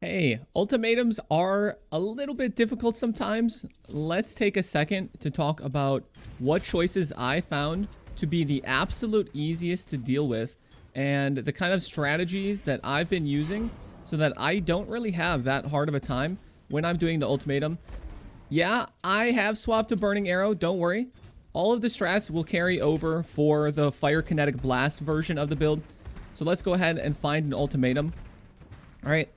Hey, ultimatums are a little bit difficult sometimes. Let's take a second to talk about what choices I found to be the absolute easiest to deal with and the kind of strategies that I've been using so that I don't really have that hard of a time when I'm doing the ultimatum. Yeah, I have swapped to Burning Arrow, don't worry. All of the strats will carry over for the Fire Kinetic Blast version of the build. So let's go ahead and find an ultimatum. All right.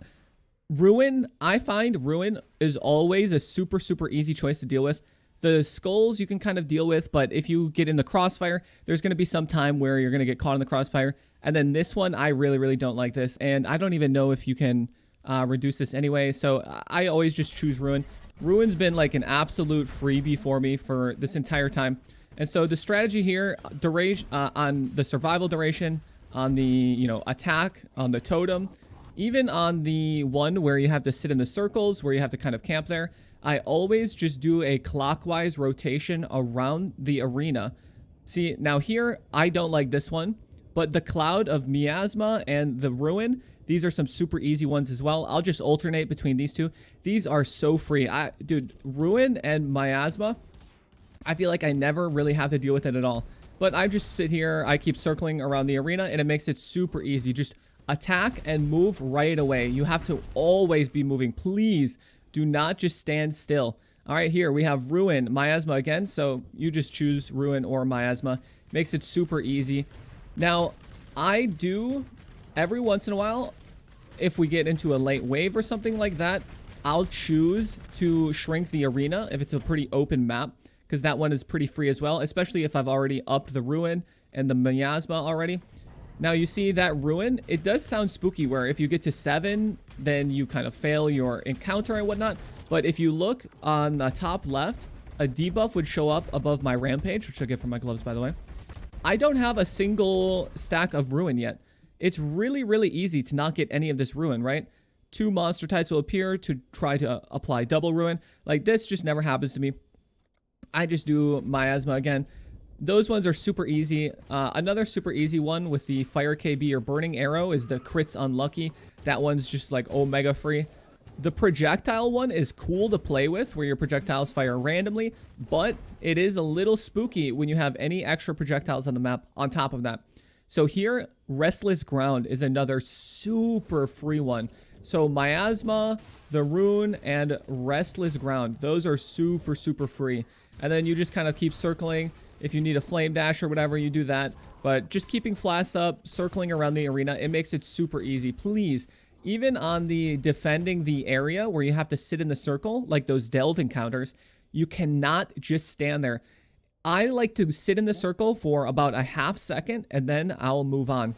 Ruin, I find Ruin is always a super easy choice to deal with. The skulls you can kind of deal with, but if you get in the crossfire, there's going to be some time where you're going to get caught in the crossfire. And then this one, I really don't like this. And I don't even know if you can reduce this anyway. So I always just choose Ruin. Ruin's been like an absolute freebie for me for this entire time. And so the strategy here, duration, on the survival duration, on the, attack, on the totem, even on the one where you have to sit in the circles, where you have to kind of camp there, I always just do a clockwise rotation around the arena. See, now here, I don't like this one, but the Cloud of Miasma and the Ruin, these are some super easy ones as well. I'll just alternate between these two. These are so free. Dude, Ruin and Miasma, I feel like I never really have to deal with it at all. But I just sit here, I keep circling around the arena, and it makes it super easy. Just attack and move right away. You have to always be moving. Please do not just stand still. All right, here we have Ruin, Miasma again. So you just choose Ruin or Miasma. Makes it super easy. Now, I do, every once in a while, if we get into a late wave or something like that, I'll choose to shrink the arena if it's a pretty open map, because that one is pretty free as well, especially if I've already upped the Ruin and the Miasma already. Now, you see that Ruin, it does sound spooky where if you get to 7, then you kind of fail your encounter and whatnot. But if you look on the top left, a debuff would show up above my Rampage, which I get from my gloves, by the way. I don't have a single stack of Ruin yet. It's really easy to not get any of this Ruin, right? 2 monster types will appear to try to apply double Ruin. Like, this just never happens to me. I just do Miasma again. Those ones are super easy. Another super easy one with the Fire KB or Burning Arrow is the Crits Unlucky. That one's just like Omega free. The projectile one is cool to play with, where your projectiles fire randomly, but it is a little spooky when you have any extra projectiles on the map on top of that. So here, Restless Ground is another super free one. So Miasma, the Rune, and Restless Ground, those are super free. And then you just kind of keep circling. If you need a flame dash or whatever, you do that. But just keeping flasks up, circling around the arena, it makes it super easy. Please, even on the defending the area where you have to sit in the circle, like those delve encounters, you cannot just stand there. I like to sit in the circle for about a half second, and then I'll move on.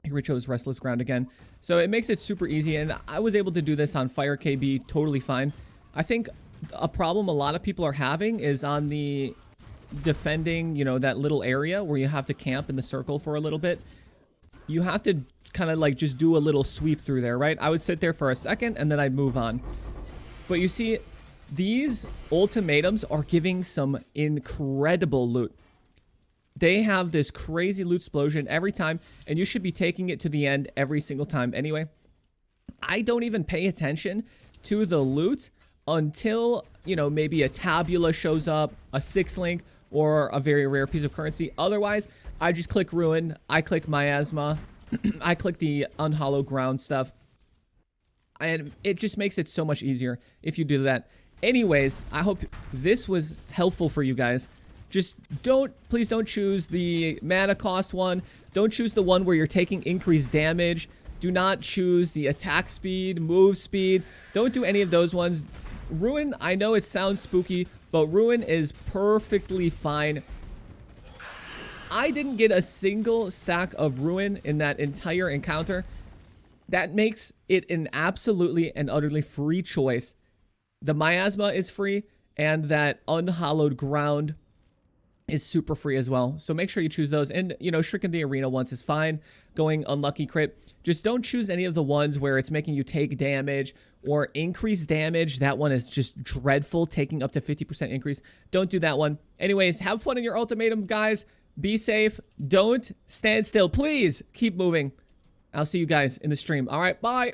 Here we chose Restless Ground again. So it makes it super easy, and I was able to do this on Fire KB totally fine. I think a problem a lot of people are having is on the defending, that little area where you have to camp in the circle for a little bit. You have to kind of like just do a little sweep through there, right? I would sit there for a second and then I'd move on. But you see, these ultimatums are giving some incredible loot. They have this crazy loot explosion every time, and you should be taking it to the end every single time anyway. I don't even pay attention to the loot until, maybe a tabula shows up, a 6-link, or a very rare piece of currency. Otherwise, I just click Ruin, I click Miasma, I click the Unhallowed Ground stuff, and it just makes it so much easier if you do that. Anyways, I hope this was helpful for you guys. Just please don't choose the mana cost one. Don't choose the one where you're taking increased damage. Do not choose the attack speed, move speed. Don't do any of those ones. Ruin, I know it sounds spooky, but Ruin is perfectly fine. I didn't get a single stack of Ruin in that entire encounter. That makes it an absolutely and utterly free choice. The Miasma is free, and that Unhallowed Ground is super free as well. So make sure you choose those. And, shrinking the arena once is fine. Going Unlucky Crit. Just don't choose any of the ones where it's making you take damage or increase damage. That one is just dreadful, taking up to 50% increase. Don't do that one. Anyways, have fun in your ultimatum, guys. Be safe. Don't stand still. Please keep moving. I'll see you guys in the stream. All right, bye.